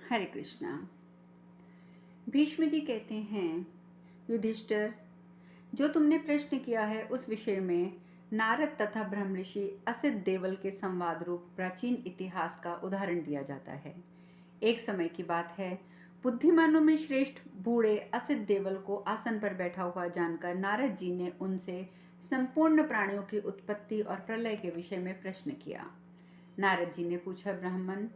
हरे कृष्णा। भीष्म जी कहते हैं, युधिष्ठिर, जो तुमने प्रश्न किया है उस विषय में नारद तथा ब्रह्मऋषि असित देवल के संवाद रूप प्राचीन इतिहास का उदाहरण दिया जाता है। एक समय की बात है, बुद्धिमानों में श्रेष्ठ बूढ़े असित देवल को आसन पर बैठा हुआ जानकर नारद जी ने उनसे संपूर्ण प्राणियों की उत्पत्ति और प्रलय के विषय में प्रश्न किया। नारद जी ने पूछा, ब्राह्मण,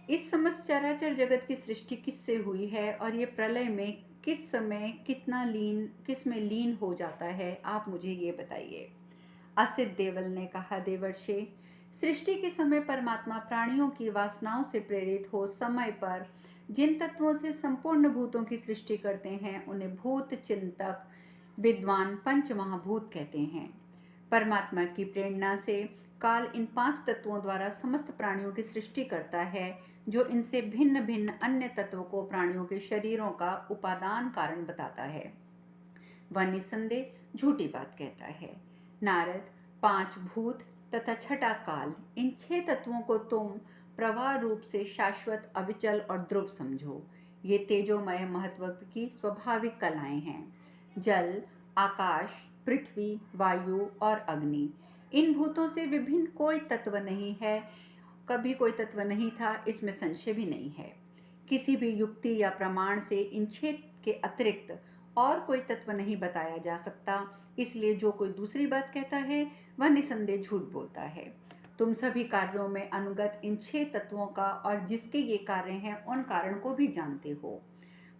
इस समस्त चराचर जगत की सृष्टि किससे हुई है और ये प्रलय में किस समय किस में लीन हो जाता है, आप मुझे ये बताइए। असित देवल ने कहा, देवर्षि, सृष्टि के समय परमात्मा प्राणियों की वासनाओं से प्रेरित हो समय पर जिन तत्वों से संपूर्ण भूतों की सृष्टि करते हैं उन्हें भूत चिंतक विद्वान पंच महाभूत कहते हैं। परमात्मा की प्रेरणा से काल इन 5 तत्वों द्वारा समस्त प्राणियों की सृष्टि करता है, जो इनसे भिन्न भिन्न अन्य तत्वों को प्राणियों के शरीरों का उपादान कारण बताता है। वह निसंदेह झूठी बात कहता है। नारद, 5 भूत तथा छठा काल, इन 6 तत्वों को तुम प्रवाह रूप से शाश्वत, अविचल और ध्रुव समझो। ये तेजोमय महत्व की स्वाभाविक कलाएं हैं। जल, आकाश, पृथ्वी, वायु और अग्नि, इन भूतों से विभिन्न कोई तत्व नहीं है, कभी कोई तत्व नहीं था, इसमें संशय भी नहीं है। किसी भी युक्ति या प्रमाण से इन 6 के अतिरिक्त और कोई तत्व नहीं बताया जा सकता, इसलिए जो कोई दूसरी बात कहता है वह निसंदेह झूठ बोलता है। तुम सभी कार्यों में अनुगत इन 6 तत्वों का और जिसके ये कार्य हैं उन कारण को भी जानते हो।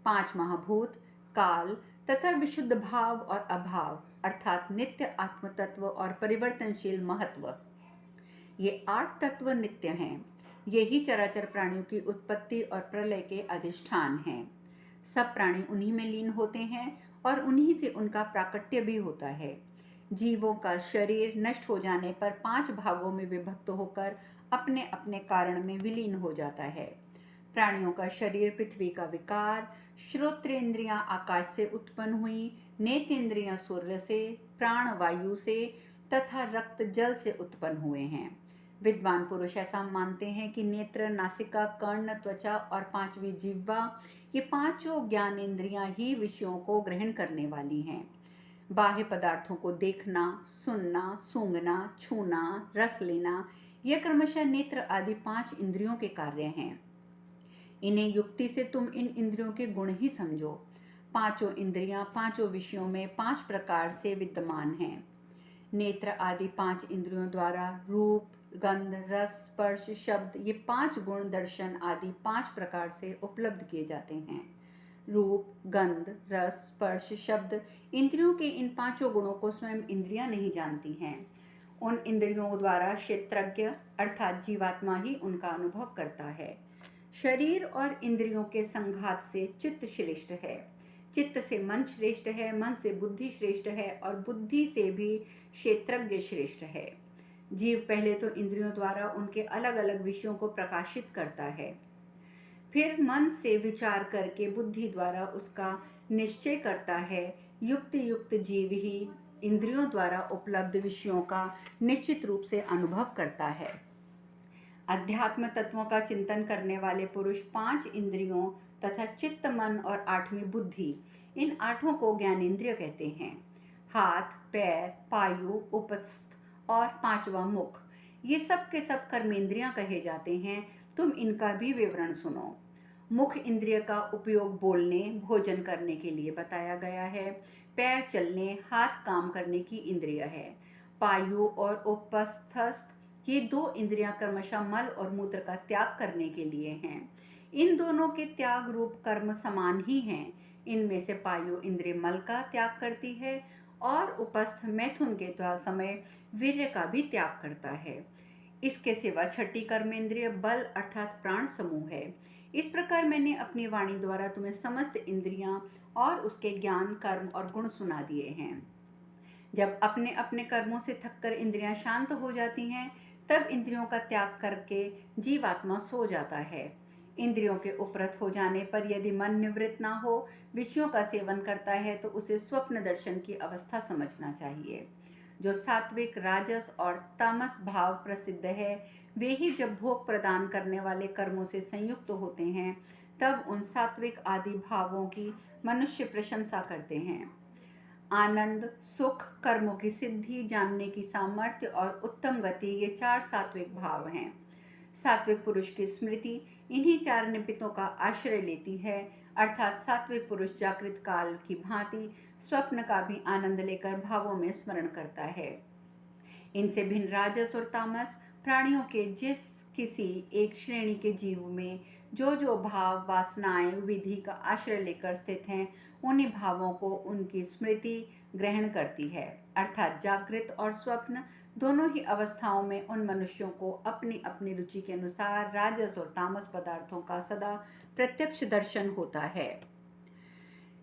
5 महाभूत, काल तथा विशुद्ध भाव और अभाव अर्थात नित्य आत्म तत्व और परिवर्तनशील महत्व, ये 8 तत्व नित्य हैं। यही चराचर प्राणियों की उत्पत्ति और प्रलय के अधिष्ठान हैं। सब प्राणी उन्हीं में लीन होते हैं और उन्हीं से उनका प्राकट्य भी होता है। जीवों का शरीर नष्ट हो जाने पर 5 भागों में विभक्त होकर अपने अपने कारण में विलीन हो जाता है। प्राणियों का शरीर पृथ्वी का विकार, श्रोत्रेंद्रियां आकाश से उत्पन्न हुई, नेत्रेंद्रियां सूर्य से, प्राण वायु से तथा रक्त जल से उत्पन्न हुए हैं। विद्वान पुरुष ऐसा मानते हैं कि नेत्र, नासिका, कर्ण, त्वचा और 5वीं जिह्वा, ये 5 ज्ञानेंद्रियां ही विषयों को ग्रहण करने वाली हैं। बाह्य पदार्थों को देखना, सुनना, सूंघना, छूना, रस लेना, यह क्रमशः नेत्र आदि 5 इंद्रियों के कार्य हैं। इन्हें युक्ति से तुम इन इंद्रियों के गुण ही समझो। 5 इंद्रियां 5 विषयों में 5 प्रकार से विद्यमान हैं। नेत्र आदि 5 इंद्रियों द्वारा रूप, गंध, रस, स्पर्श, शब्द, ये 5 गुण दर्शन आदि 5 प्रकार से उपलब्ध किए जाते हैं। रूप, गंध, रस, स्पर्श, शब्द, इंद्रियों के इन 5 गुणों को स्वयं इंद्रियां नहीं जानती हैं। उन इंद्रियों द्वारा क्षेत्रज्ञ अर्थात जीवात्मा ही उनका अनुभव करता है। शरीर और इंद्रियों के संघात से चित्त श्रेष्ठ है, चित्त से मन श्रेष्ठ है, मन से बुद्धि श्रेष्ठ है और बुद्धि से भी क्षेत्रज्ञ श्रेष्ठ है। जीव पहले तो इंद्रियों द्वारा उनके अलग अलग विषयों को प्रकाशित करता है, फिर मन से विचार करके बुद्धि द्वारा उसका निश्चय करता है। युक्त युक्त जीव ही इंद्रियों द्वारा उपलब्ध विषयों का निश्चित रूप से अनुभव करता है। अध्यात्म तत्वों का चिंतन करने वाले पुरुष 5 इंद्रियों तथा चित्त, मन और 8वीं बुद्धि, इन 8 को ज्ञानेंद्रिय कहते हैं। हाथ, पैर, पायु, उपस्थ और 5वां मुख, ये सब के सब कर्मेंद्रियां कहे जाते हैं। तुम इनका भी विवरण सुनो। मुख इंद्रिय का उपयोग बोलने, भोजन करने के लिए बताया गया है। पैर चलने, हाथ काम करने की इंद्रिय है। पायु और उपस्थस्थ, ये 2 इंद्रियां क्रमशः मल और मूत्र का त्याग करने के लिए हैं। इन दोनों के त्याग रूप कर्म समान ही हैं। इनमें से पायु इंद्रिय मल का त्याग करती है और उपस्थ मैथुन के समय वीर्य का भी त्याग करता है। इसके सिवा छठी कर्मेंद्रिय बल अर्थात प्राण समूह है। इस प्रकार मैंने अपनी वाणी द्वारा तुम्हें समस्त इंद्रियां और उसके ज्ञान, कर्म और गुण सुना दिए हैं। जब अपने अपने कर्मों से थककर इंद्रियां शांत हो जाती हैं, तब इंद्रियों का त्याग करके जीवात्मा सो जाता है। इंद्रियों के उपरत हो जाने पर यदि मन निवृत्त ना हो, विषयों का सेवन करता है तो उसे स्वप्न दर्शन की अवस्था समझना चाहिए। जो सात्विक, राजस और तामस भाव प्रसिद्ध है, वे ही जब भोग प्रदान करने वाले कर्मों से संयुक्त होते हैं तब उन सात्विक आदि भावों की मनुष्य प्रशंसा करते हैं। आनंद, सुख, कर्मों की सिद्धि, जानने की सामर्थ्य और उत्तम गति, ये 4 सात्विक भाव हैं। सात्विक पुरुष की स्मृति इन्हीं 4 निमित्तों का आश्रय लेती है, अर्थात सात्विक पुरुष जागृत काल की भांति स्वप्न का भी आनंद लेकर भावों में स्मरण करता है। इनसे भिन्न राजस और तामस प्राणियों के जिस किसी एक श्रेणी के जीव में जो जो भाव, वासनाएं, विधि का आश्रय लेकर स्थित हैं, उन्हीं भावों को उनकी स्मृति ग्रहण करती है, अर्थात जागृत और स्वप्न दोनों ही अवस्थाओं में उन मनुष्यों को अपनी अपनी रुचि के अनुसार राजस और तामस पदार्थों का सदा प्रत्यक्ष दर्शन होता है।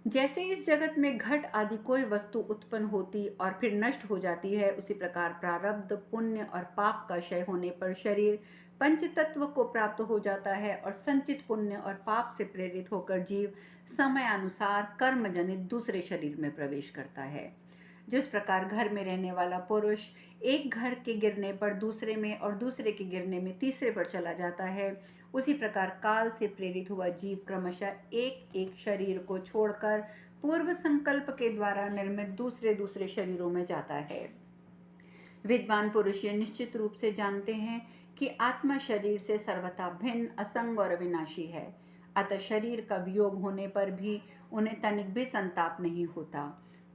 जैसे इस जगत में घट आदि कोई वस्तु उत्पन्न होती और फिर नष्ट हो जाती है, उसी प्रकार प्रारब्ध, पुण्य और पाप का क्षय होने पर शरीर पंच तत्व को प्राप्त हो जाता है और संचित पुण्य और पाप से प्रेरित होकर जीव समयानुसार कर्म जनित दूसरे शरीर में प्रवेश करता है। जिस प्रकार घर में रहने वाला पुरुष एक घर के गिरने पर दूसरे में और दूसरे के गिरने में तीसरे पर चला जाता है, उसी प्रकार काल से प्रेरित हुआ जीव क्रमशः एक एक शरीर को छोड़कर पूर्व संकल्प के द्वारा निर्मित दूसरे दूसरे शरीरों में जाता है। विद्वान पुरुष ये निश्चित रूप से जानते हैं कि आत्मा शरीर से सर्वथा भिन्न, असंग और अविनाशी है, अतः शरीर का वियोग होने पर भी उन्हें तनिक भी संताप नहीं होता।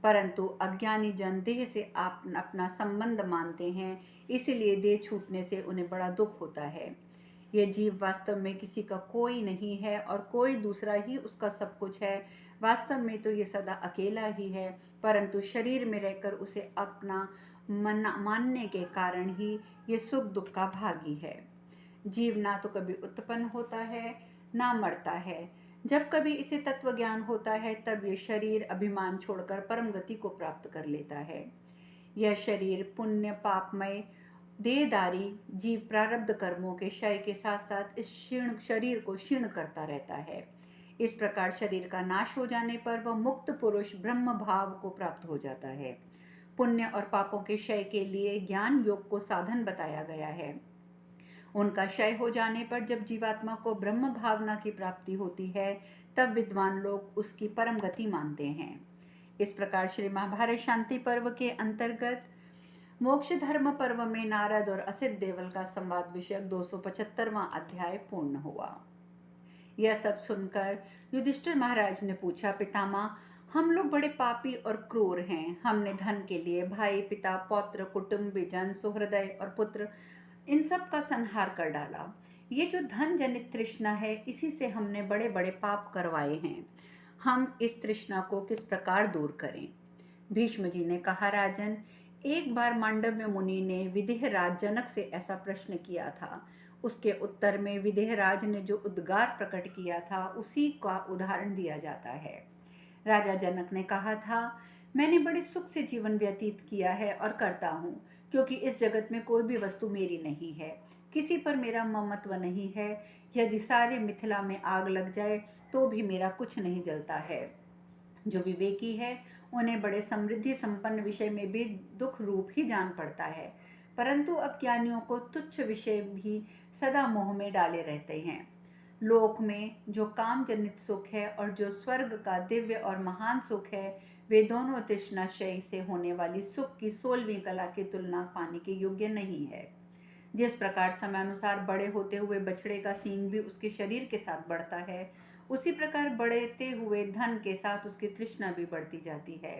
परंतु अज्ञानी जन देह से अपना संबंध मानते हैं, इसलिए देह छूटने से उन्हें बड़ा दुख होता है। यह जीव वास्तव में किसी का कोई नहीं है और कोई दूसरा ही उसका सब कुछ है। वास्तव में तो ये सदा अकेला ही है, परंतु शरीर में रहकर उसे अपना मानने के कारण ही ये सुख दुख का भागी है। जीव ना तो कभी उत्पन्न होता है ना मरता है। जब कभी इसे तत्व ज्ञान होता है तब ये शरीर अभिमान छोड़कर परम गति को प्राप्त कर लेता है। यह शरीर पुण्य पापमय देहदारी जीव प्रारब्ध कर्मों के क्षय के साथ साथ इस क्षीण शरीर को क्षीण करता रहता है। इस प्रकार शरीर का नाश हो जाने पर वह मुक्त पुरुष ब्रह्म भाव को प्राप्त हो जाता है। पुण्य और पापों के क्षय के लिए ज्ञान योग को साधन बताया गया है। उनका क्षय हो जाने पर जब जीवात्मा को ब्रह्म भावना की प्राप्ति होती है तब विद्वान लोग उसकी परम गति मानते हैं। इस प्रकार श्री महाभारत शांति पर्व के अंतर्गत मोक्ष धर्म पर्व में नारद और असित देवल का संवाद विषयक 275वां अध्याय पूर्ण हुआ। यह सब सुनकर युधिष्ठिर महाराज ने पूछा, पितामह, हम लोग बड़े पापी और क्रूर हैं। हमने धन के लिए भाई, पिता, पौत्र, कुटुंब, जन, सुहृदय और पुत्र इन सब का संहार कर डाला। ये जो धन जनित तृष्णा है, इसी से हमने बड़े बड़े पाप करवाए हैं। हम इस तृष्णा को किस प्रकार दूर करें? भीष्म जी ने कहा, राजन, एक बार मांडव्य मुनि ने विदेहराज जनक से ऐसा प्रश्न किया था। उसके उत्तर में विदेहराज ने जो उद्गार प्रकट किया था उसी का उदाहरण दिया जाता है। राजा जनक ने कहा था, मैंने बड़े सुख से जीवन व्यतीत किया है और करता हूँ, क्योंकि इस जगत में कोई भी वस्तु मेरी नहीं है, किसी पर मेरा ममत्व नहीं है। यदि सारे मिथिला में आग लग जाए तो भी मेरा कुछ नहीं जलता है। जो विवेकी है उन्हें बड़े समृद्धि संपन्न विषय में भी दुख रूप ही जान पड़ता है, परंतु अज्ञानियों को तुच्छ विषय भी सदा मोह में डाले रहते हैं। लोक में जो काम जनित सुख है और जो स्वर्ग का दिव्य और महान सुख है, वे दोनों तृष्णाशय से होने वाली सुख की 16वीं कला की तुलना पाने के योग्य नहीं है। जिस प्रकार समयानुसार बड़े होते हुए बछड़े का सींग भी उसके शरीर के साथ बढ़ता है, उसी प्रकार बढ़ते हुए धन के साथ उसकी तृष्णा भी बढ़ती जाती है।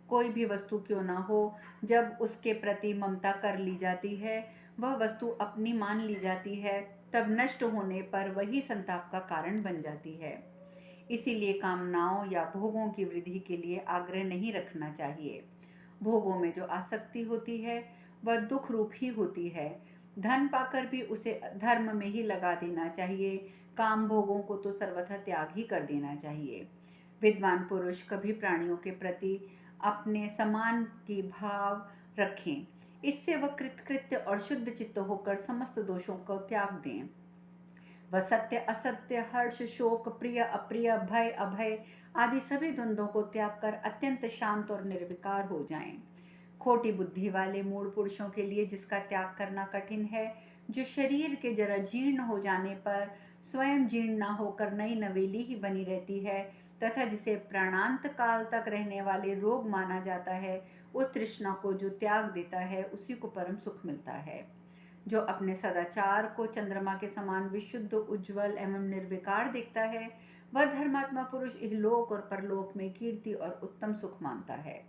कोई भी वस्तु क्यों ना हो, जब उसके प्रति ममता कर ली जाती है, वह वस्तु अपनी मान ली जाती है, तब नष्ट होने पर वही संताप का कारण बन जाती है। इसीलिए कामनाओं या भोगों की वृद्धि के लिए आग्रह नहीं रखना चाहिए। भोगों में जो आसक्ति होती है वह दुख रूप ही होती है। धन पाकर भी उसे धर्म में ही लगा देना चाहिए। काम भोगों को तो सर्वथा त्याग ही कर देना चाहिए। विद्वान पुरुष कभी प्राणियों के प्रति अपने समान की भाव रखें, इससे वह कृतकृत्य और शुद्ध चित्त होकर समस्त दोषों को त्याग दें। वह सत्य असत्य, हर्ष शोक, प्रिय अप्रिय, भय अभय आदि सभी द्वंद्वों को त्याग कर अत्यंत शांत और निर्विकार हो जाएं। खोटी बुद्धि वाले मूढ़ पुरुषों के लिए जिसका त्याग करना कठिन है, जो शरीर के जरा जीर्ण हो जाने पर स्वयं जीर्ण न होकर नई नवेली ही बनी रहती है, तथा जिसे प्राणांत काल तक रहने वाले रोग माना जाता है, उस तृष्णा को जो त्याग देता है उसी को परम सुख मिलता है। जो अपने सदाचार को चंद्रमा के समान विशुद्ध, उज्जवल एवं निर्विकार देखता है, वह धर्मात्मा पुरुष इहलोक और परलोक में कीर्ति और उत्तम सुख मानता है।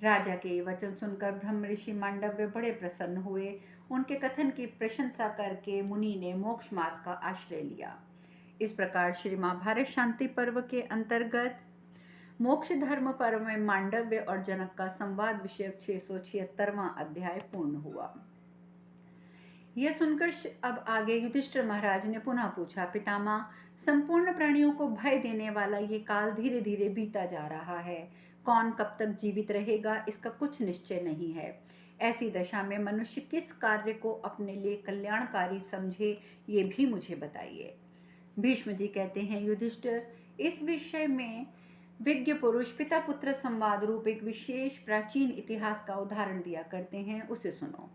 राजा के ये वचन सुनकर ब्रह्म ऋषि मांडव्य बड़े प्रसन्न हुए। उनके कथन की प्रशंसा करके मुनि ने मोक्ष मार्ग का आश्रय लिया। इस प्रकार श्री महाभारत शांति पर्व के अंतर्गत मोक्ष धर्म पर्व में मांडव्य और जनक का संवाद विषयक 676वां अध्याय पूर्ण हुआ। यह सुनकर अब आगे युधिष्ठिर महाराज ने पुनः पूछा, पितामह, संपूर्ण प्राणियों को भय देने वाला ये काल धीरे धीरे बीता जा रहा है। कौन कब तक जीवित रहेगा इसका कुछ निश्चय नहीं है। ऐसी दशा में मनुष्य किस कार्य को अपने लिए कल्याणकारी समझे, ये भी मुझे बताइए। भीष्म जी कहते हैं, युधिष्ठिर, इस विषय में विज्ञ पुरुष पिता पुत्र संवाद रूप एक विशेष प्राचीन इतिहास का उदाहरण दिया करते हैं, उसे सुनो।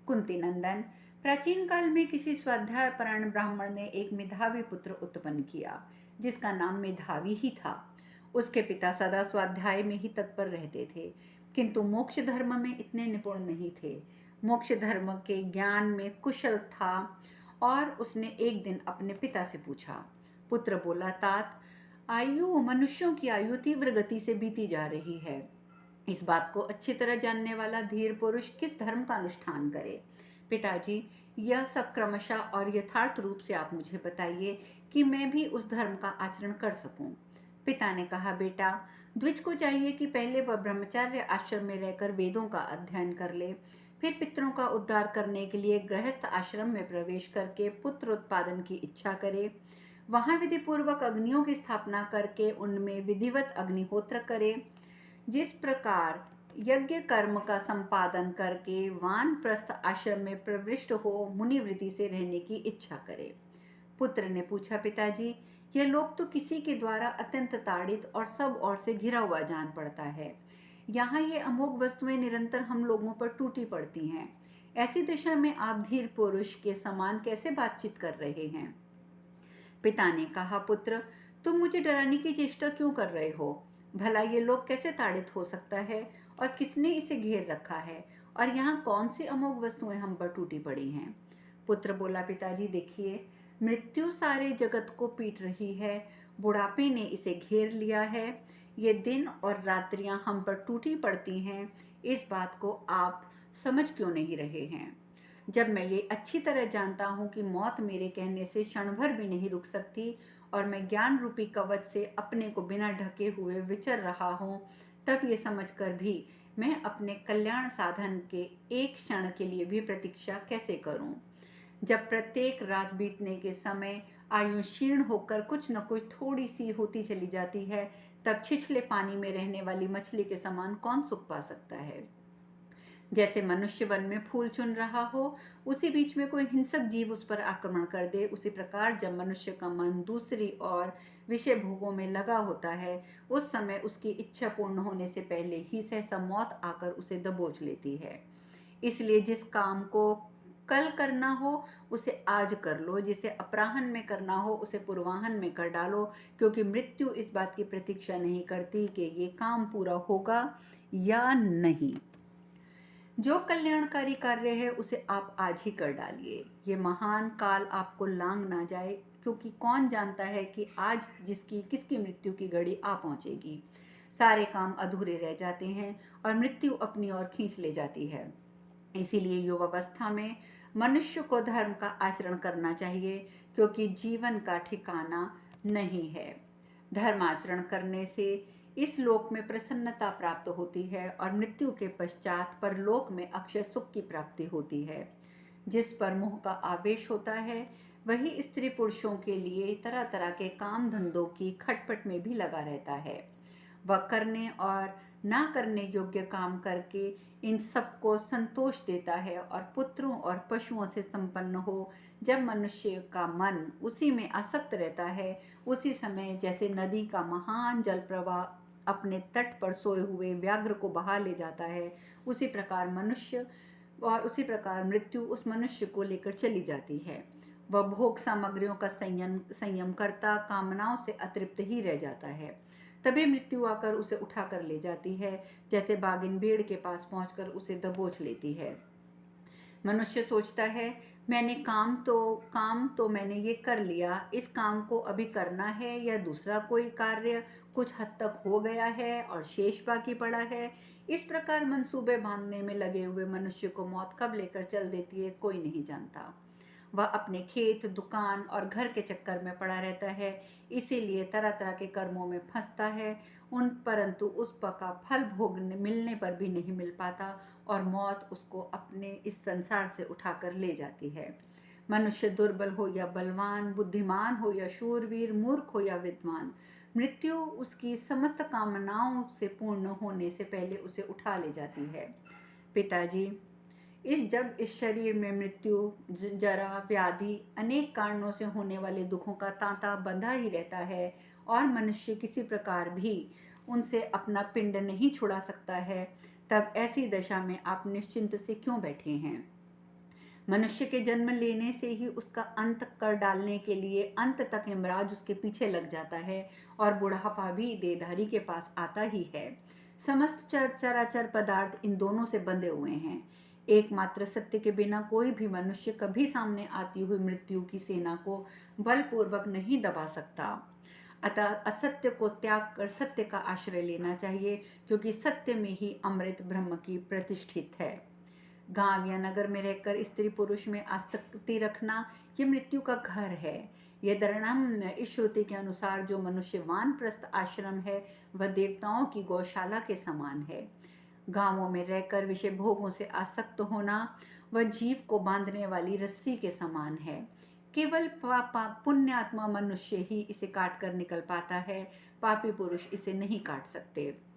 कुंती नंदन, प्राचीन काल में किसी स्वाध्याय परायण ब्राह्मण ने एक मेधावी पुत्र उत्पन्न किया, जिसका नाम मेधावी ही था। उसके पिता सदा स्वाध्याय में ही तत्पर रहते थे, किंतु मोक्ष धर्म में इतने निपुण नहीं थे। मोक्ष धर्म के ज्ञान में कुशल था और उसने एक दिन अपने पिता से पूछा। पुत्र बोला, तात, मनुष्यों की आयु तीव्र गति से बीती जा रही है। इस बात को अच्छी तरह जानने वाला धीर पुरुष किस धर्म का अनुष्ठान करे? पिताजी, यह सब क्रमशः और यथार्थ रूप से आप मुझे बताइए कि मैं भी उस धर्म का आचरण कर सकूं। पिता ने कहा, बेटा, द्विज को चाहिए कि पहले वह ब्रह्मचार्य आश्रम में रहकर वेदों का अध्ययन कर ले, फिर पितरों का उद्धार करने के लिए गृहस्थ आश्रम में प्रवेश करके पुत्र उत्पादन की इच्छा करे, वहां विधि पूर्वक अग्नियों की स्थापना करके उनमें विधिवत अग्निहोत्र करे। जिस प्रकार यज्ञ कर्म का संपादन करके वानप्रस्थ आश्रम में प्रविष्ट हो मुनिवृत्ति से रहने की इच्छा करे। पुत्र ने पूछा, पिताजी, यह लोक तो किसी के द्वारा अत्यंत ताड़ित और सब ओर से घिरा हुआ जान पड़ता है। यहाँ ये अमोघ वस्तुएं निरंतर हम लोगों पर टूटी पड़ती हैं। ऐसी दशा में आप धीर पुरुष के समान कैसे बातचीत कर रहे हैं? पिता ने कहा, पुत्र, तुम मुझे डराने की चेष्टा क्यों कर रहे हो? भला ये लोग कैसे ताड़ित हो सकता है और किसने इसे घेर रखा है, और यहाँ कौन सी अमोघ वस्तुएं हम पर टूटी पड़ी हैं? पुत्र बोला, पिताजी, देखिए, मृत्यु सारे जगत को पीट रही है। बुढ़ापे ने इसे घेर लिया है। ये दिन और रात्रियां हम पर टूटी पड़ती हैं। इस बात को आप समझ क्यों नहीं रहे हैं? जब मैं ये अच्छी तरह जानता हूँ कि मौत मेरे कहने से क्षण भर भी नहीं रुक सकती और मैं ज्ञान रूपी कवच से अपने को बिना ढके हुए विचर रहा हूँ, तब ये समझकर भी मैं अपने कल्याण साधन के एक क्षण के लिए भी प्रतीक्षा कैसे करूँ? जब प्रत्येक रात बीतने के समय आयु क्षीण होकर कुछ न कुछ थोड़ी सी होती चली जाती है, तब छिछले पानी में रहने वाली मछली के समान कौन सुख पा सकता है? जैसे मनुष्य वन में फूल चुन रहा हो, उसी बीच में कोई हिंसक जीव उस पर आक्रमण कर दे, उसी प्रकार जब मनुष्य का मन दूसरी और विषय भोगों में लगा होता है, उस समय उसकी इच्छा पूर्ण होने से पहले ही सहसा मौत आकर उसे दबोच लेती है। इसलिए जिस काम को कल करना हो उसे आज कर लो, जिसे अपराह्न में करना हो उसे पूर्वाह्न में कर डालो, क्योंकि मृत्यु इस बात की प्रतीक्षा नहीं करती कि ये काम पूरा होगा या नहीं। जो कल्याणकारी कार्य है उसे आप आज ही कर डालिए। ये महान काल आपको लांग ना जाए, क्योंकि कौन जानता है कि आज किसकी मृत्यु की घड़ी आ पहुंचेगी। सारे काम अधूरे रह जाते हैं और मृत्यु अपनी ओर खींच ले जाती है। इसीलिए युवावस्था में मनुष्य को धर्म का आचरण करना चाहिए, क्योंकि जीवन का ठिकाना नहीं है। धर्माचरण करने से इस लोक में प्रसन्नता प्राप्त होती है और मृत्यु के पश्चात परलोक में अक्षय सुख की प्राप्ति होती है। जिस पर मोह का आवेश होता है वही स्त्री पुरुषों के लिए तरह तरह के काम धंधों की खटपट में भी लगा रहता है। वह करने और ना करने योग्य काम करके इन सबको संतोष देता है और पुत्रों और पशुओं से संपन्न हो। जब मनुष्य का मन उसी में आसक्त रहता है, उसी समय जैसे नदी का महान जल प्रवाह अपने तट पर सोए हुए व्याघ्र को बहा ले जाता है, उसी प्रकार मृत्यु उस मनुष्य को लेकर चली जाती है। वह भोग सामग्रियों का संयम करता कामनाओं से अतृप्त ही रह जाता है। तभी मृत्यु आकर उसे उठाकर ले जाती है, जैसे बागिन भेड़ के पास पहुंचकर उसे दबोच लेती है। मनुष्य सोचता है, मैंने काम तो मैंने ये कर लिया, इस काम को अभी करना है या दूसरा कोई कार्य कुछ हद तक हो गया है और शेष बाकी पड़ा है। इस प्रकार मंसूबे बांधने में लगे हुए मनुष्य को मौत कब लेकर चल देती है, कोई नहीं जानता। वह अपने खेत, दुकान और घर के चक्कर में पड़ा रहता है, इसीलिए तरह तरह के कर्मों में फंसता है, परंतु उस का फल भोगने मिलने पर भी नहीं मिल पाता और मौत उसको अपने इस संसार से उठाकर ले जाती है। मनुष्य दुर्बल हो या बलवान, बुद्धिमान हो या शूरवीर, मूर्ख हो या विद्वान, मृत्यु उसकी समस्त कामनाओं से पूर्ण होने से पहले उसे उठा ले जाती है। पिताजी, जब इस शरीर में मृत्यु, जरा, व्याधि, अनेक कारणों से होने वाले दुखों का तांता बंधा ही रहता है और मनुष्य किसी प्रकार भी उनसे अपना पिंड नहीं छुड़ा सकता है, तब ऐसी दशा में आप निश्चिंत से क्यों बैठे हैं? मनुष्य के जन्म लेने से ही उसका अंत कर डालने के लिए अंत तक यमराज उसके पीछे लग जाता है और बुढ़ापा भी देहधारी के पास आता ही है। समस्त चराचर पदार्थ इन दोनों से बंधे हुए हैं। एकमात्र सत्य के बिना कोई भी मनुष्य कभी सामने आती हुई मृत्यु की सेना को बलपूर्वक नहीं दबा सकता। अतः असत्य को त्याग कर सत्य का आश्रय लेना चाहिए, क्योंकि सत्य में ही अमृत ब्रह्म की प्रतिष्ठित है। गांव या नगर में रहकर स्त्री पुरुष में आसक्ति रखना ये मृत्यु का घर है। यह दृढ़ इस श्रुति के अनुसार जो मनुष्य वानप्रस्थ आश्रम है वह देवताओं की गौशाला के समान है। गांवों में रहकर विषय भोगों से आसक्त होना वह जीव को बांधने वाली रस्सी के समान है। केवल पुण्यात्मा मनुष्य ही इसे काट कर निकल पाता है, पापी पुरुष इसे नहीं काट सकते।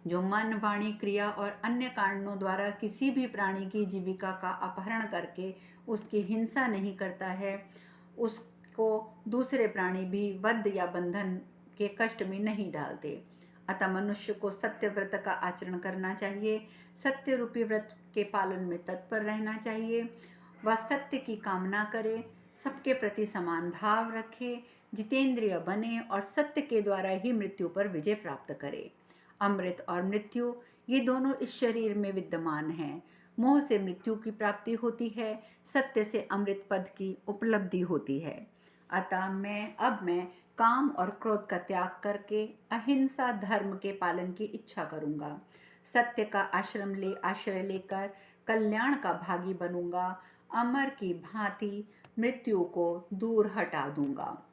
जो मन, वाणी, क्रिया और अन्य कारणों द्वारा किसी भी प्राणी की जीविका का अपहरण करके उसकी हिंसा नहीं करता है, उसको दूसरे प्राणी भी वध या बंधन के कष्ट में नहीं डालते। अतः मनुष्य को सत्य व्रत का आचरण करना चाहिए, सत्य रूपी व्रत के पालन में तत्पर रहना चाहिए। वह सत्य की कामना करे, सबके प्रति समान भाव रखे, जितेंद्रिय बने और सत्य के द्वारा ही मृत्यु पर विजय प्राप्त करे। अमृत और मृत्यु ये दोनों इस शरीर में विद्यमान हैं। मोह से मृत्यु की प्राप्ति होती है, सत्य से अमृत पद की उपलब्धि होती है। अतः मैं काम और क्रोध का त्याग करके अहिंसा धर्म के पालन की इच्छा करूंगा। सत्य का आश्रय लेकर कल्याण का भागी बनूंगा। अमर की भांति मृत्यु को दूर हटा दूंगा।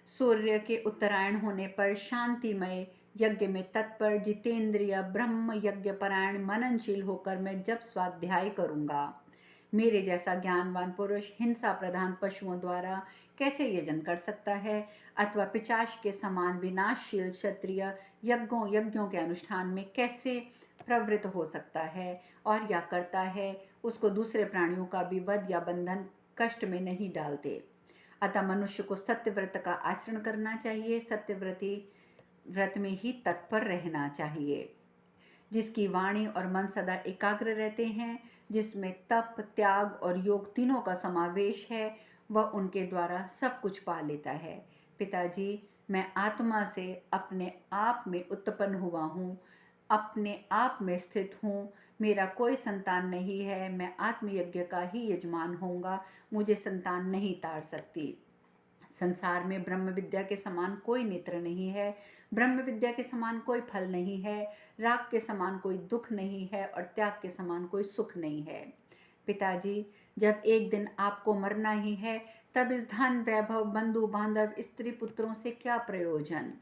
सूर्य के उत्तरायण होने पर शांतिमय यज्ञ में तत्पर, जितेंद्रिय, ब्रह्म यज्ञ परायण, मननशील होकर मैं जब स्वाध्याय करूंगा। मेरे जैसा ज्ञानवान पुरुष हिंसा प्रधान पशुओं द्वारा कैसे यजन कर सकता है, अथवा पिशाच के समान विनाशशील क्षत्रिय यज्ञों के अनुष्ठान में कैसे प्रवृत्त हो सकता है और या करता है, उसको दूसरे प्राणियों का भी वध या बंधन कष्ट में नहीं डालते। अतः मनुष्य को सत्य व्रत का आचरण करना चाहिए, व्रत में ही तत्पर रहना चाहिए। जिसकी वाणी और मन सदा एकाग्र रहते हैं, जिसमें तप, त्याग और योग तीनों का समावेश है, वह उनके द्वारा सब कुछ पा लेता है। पिताजी, मैं आत्मा से अपने आप में उत्पन्न हुआ हूँ, अपने आप में स्थित हूँ, मेरा कोई संतान नहीं है, मैं आत्मयज्ञ का ही यजमान होऊंगा, मुझे संतान नहीं ताड़ सकती। संसार में ब्रह्म विद्या के समान कोई नेत्र नहीं है, ब्रह्म विद्या के समान कोई फल नहीं है, राग के समान कोई दुख नहीं है और त्याग के समान कोई सुख नहीं है। पिताजी, जब एक दिन आपको मरना ही है, तब इस धन, वैभव, बंधु बांधव, स्त्री पुत्रों से क्या प्रयोजन?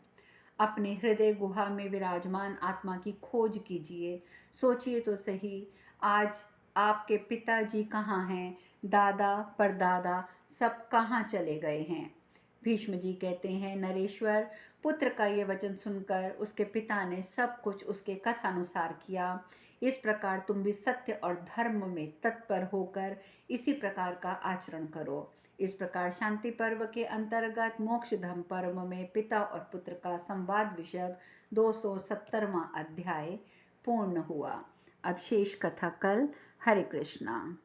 अपने हृदय गुहा में विराजमान आत्मा की खोज कीजिए। सोचिए तो सही, आज आपके पिताजी कहाँ हैं? दादा, परदादा सब कहाँ चले गए हैं? भीष्म जी कहते हैं, नरेश्वर, पुत्र का ये वचन सुनकर उसके पिता ने सब कुछ उसके कथानुसार किया। इस प्रकार तुम भी सत्य और धर्म में तत्पर होकर इसी प्रकार का आचरण करो। इस प्रकार शांति पर्व के अंतर्गत मोक्ष धर्म पर्व में पिता और पुत्र का संवाद विषयक 270वां अध्याय पूर्ण हुआ। अब शेष कथा कल। हरे कृष्णा।